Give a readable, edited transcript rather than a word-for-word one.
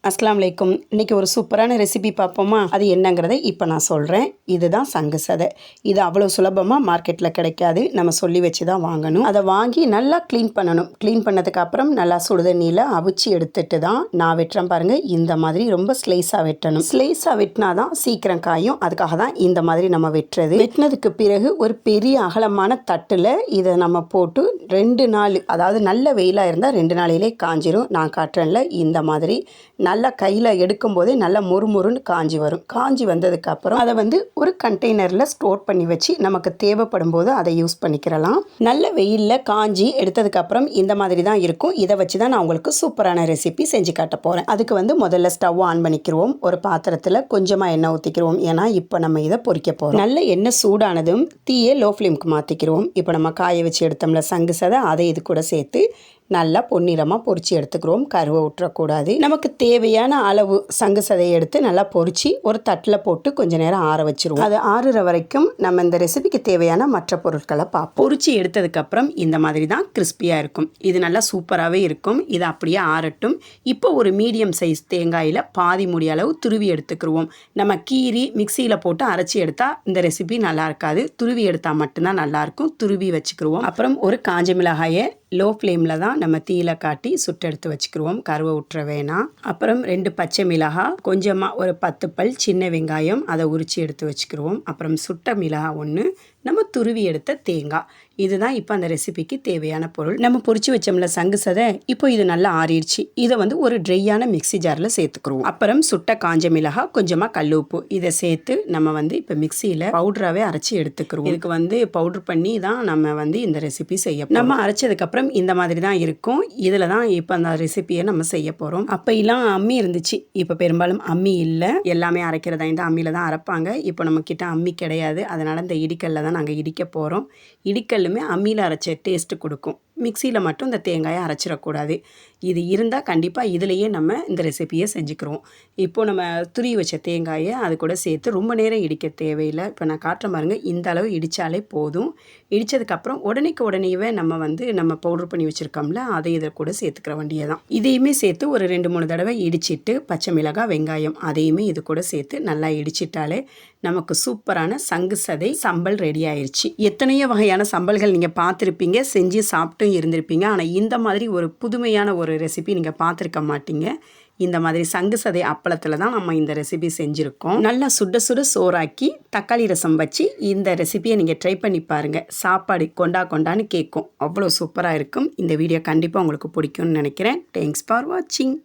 அஸ்ஸலாமு அலைக்கும். இன்றைக்கி ஒரு சூப்பரான ரெசிபி பார்ப்போமா? அது என்னங்கிறத இப்போ நான் சொல்கிறேன். இதுதான் சங்கு சதை. இது அவ்வளோ சுலபமாக மார்க்கெட்டில் கிடைக்காது. நம்ம சொல்லி வச்சு தான் வாங்கணும். அதை வாங்கி நல்லா க்ளீன் பண்ணணும். க்ளீன் பண்ணதுக்கப்புறம் நல்லா சுடுதண்ணியில் அவிச்சு எடுத்துட்டு தான் நான் வெட்டுறேன் பாருங்கள். இந்த மாதிரி ரொம்ப ஸ்லைஸாக வெட்டணும். ஸ்லைஸாக வெட்டினா தான் சீக்கிரம் காயும். அதுக்காக தான் இந்த மாதிரி நம்ம வெட்டுறது. வெட்டினதுக்கு பிறகு ஒரு பெரிய அகலமான தட்டில் இதை நம்ம போட்டு 2 நாள், அதாவது நல்ல வெயிலாக இருந்தால் 2 நாளையிலே காஞ்சிரும். நான் காட்டுறேன்ல இந்த மாதிரி நல்லா கையில் எடுக்கும்போதே நல்லா மொறுமொறுன்னு காஞ்சி வரும். காஞ்சி வந்ததுக்கப்புறம் அதை ஒரு கண்டெய்னரில் ஸ்டோர் பண்ணி வச்சு நமக்கு தேவைப்படும் போது அதை யூஸ் பண்ணிக்கிறலாம். நல்ல வெயிலில் காஞ்சி எடுத்ததுக்கப்புறம் இந்த மாதிரி தான் இருக்கும். இதை வச்சு தான் நான் உங்களுக்கு சூப்பரான ரெசிபி செஞ்சு காட்ட போகிறேன். அதுக்கு முதல்ல ஸ்டவ் ஆன் பண்ணிக்கிறோம். ஒரு பாத்திரத்தில் கொஞ்சமாக எண்ணெய் ஊற்றிக்கிறோம். ஏன்னா இப்போ நம்ம இதை பொரிக்க போகிறோம். நல்ல எண்ணெய் சூடானதும் தீயை லோ ஃப்ளேமுக்கு மாற்றிக்கிறோம். இப்போ நம்ம காய வச்சு எடுத்தோம்ல சங்கு சதை, அதை இது கூட சேர்த்து நல்லா பொன்னிறமாக பொரிச்சு எடுத்துக்கிறோம். கருவை விட்டுறக்கூடாது. நமக்கு தேவையான அளவு சங்கு சதையை எடுத்து நல்லா பொரிச்சு ஒரு தட்டில் போட்டு கொஞ்சம் நேரம் ஆற வச்சிருவோம். அது ஆறுற வரைக்கும் நம்ம இந்த ரெசிபிக்கு தேவையான மற்ற பொருட்களை பார்ப்போம். பொரிச்சு எடுத்ததுக்கப்புறம் இந்த மாதிரி தான் கிறிஸ்பியாக இருக்கும். இது நல்லா சூப்பராகவே இருக்கும். இது அப்படியே ஆறட்டும். இப்போ ஒரு மீடியம் சைஸ் தேங்காயில் பாதி மூடி அளவு துருவி எடுத்துக்கிடுவோம். நம்ம கீரி மிக்சியில் போட்டு அரைச்சி எடுத்தால் இந்த ரெசிபி நல்லா இருக்காது. துருவி எடுத்தால் மட்டும்தான் நல்லாயிருக்கும். துருவி வச்சுக்கிடுவோம். அப்புறம் ஒரு காஞ்ச மிளகாயை லோ ஃப்ளேமில் தான் நம்ம தீயில காட்டி சுட்டு எடுத்து வச்சுக்கிடுவோம். கருவை விட்டுற வேணாம். அப்புறம் 2 பச்சை மிளகாய், கொஞ்சமாக ஒரு 10 பல் சின்ன வெங்காயம், அதை உரித்து எடுத்து வச்சுக்கிடுவோம். அப்புறம் சுட்ட மிளகாய் 1, நம்ம துருவி எடுத்த தேங்காய். இதுதான் இப்போ அந்த ரெசிபிக்கு தேவையான பொருள். நம்ம பொரிச்சு வச்சோம்ல சங்கு சதை, இப்போ இது நல்லா ஆறிடுச்சு. இதை ஒரு ட்ரையான மிக்சி ஜாரில் சேர்த்துக்குருவோம். அப்புறம் சுட்ட காஞ்ச மிளகாய், கொஞ்சமாக கல் உப்பு, இதை சேர்த்து நம்ம இப்போ மிக்சியில் பவுடராகவே அரைச்சி எடுத்துக்கிறோம். இதுக்கு பவுடர் பண்ணி தான் நம்ம இந்த ரெசிபி செய்ய. நம்ம அரைச்சதுக்கப்புறம் இந்த மாதிரி தான் இருக்கும். இதில் தான் இப்போ அந்த ரெசிபியை நம்ம செய்ய போகிறோம். அப்போலாம் அம்மி இருந்துச்சு. இப்போ பெரும்பாலும் அம்மி இல்லை. எல்லாமே அரைக்கிறதா இந்த அம்மியில் தான் அரைப்பாங்க. இப்போ நம்மக்கிட்ட அம்மி கிடையாது. அதனால் இந்த இடிக்கல்ல தான் நாங்கள் இடிக்க போகிறோம். இடிக்கல்லுமே அம்மியில் அரைச்ச டேஸ்ட்டு கொடுக்கும். மிக்சியில் மட்டும் இந்த தேங்காயை அரைச்சிடக்கூடாது. இது இருந்தால் கண்டிப்பாக இதிலையே நம்ம இந்த ரெசிபியை செஞ்சுக்கிறோம். இப்போது நம்ம துருவி வச்ச தேங்காயை அது கூட சேர்த்து ரொம்ப நேரம் இடிக்க தேவையில்லை. இப்போ நான் காட்டுற பாருங்க, இந்த அளவு இடித்தாலே போதும். இடித்ததுக்கப்புறம் உடனேவே நம்ம பவுடர் பண்ணி வச்சுருக்கோம்ல, அதை இதில் கூட சேர்த்துக்கிற வேண்டியதான். இதையுமே சேர்த்து ஒரு 2-3 தடவை இடிச்சிட்டு பச்சை மிளகாய், வெங்காயம் அதையுமே இது கூட சேர்த்து நல்லா இடிச்சிட்டாலே நமக்கு சூப்பரான சங்கு சதை சம்பல் ரெடி ஆயிடுச்சு. எத்தனையோ வகையான சம்பல்கள் நீங்கள் பார்த்துருப்பீங்க, செஞ்சு சாப்பிட்டு இருந்திருப்பீங்க. ஆனால் இந்த மாதிரி ஒரு புதுமையான ஒரு ரெசிபி நீங்கள் பார்த்துருக்க மாட்டீங்க. இந்த மாதிரி சங்கு சதை அப்பளத்தில் தான் நம்ம இந்த ரெசிபி செஞ்சுருக்கோம். நல்லா சுட சுட சோறாக்கி தக்காளி ரசம் வச்சு இந்த ரெசிபியை நீங்கள் ட்ரை பண்ணி பாருங்கள். சாப்பாடு கொண்டான்னு கேட்கும். அவ்வளோ சூப்பராக இருக்கும். இந்த வீடியோ கண்டிப்பாக உங்களுக்கு பிடிக்கும்னு நினைக்கிறேன். தேங்க்ஸ் ஃபார் வாட்சிங்.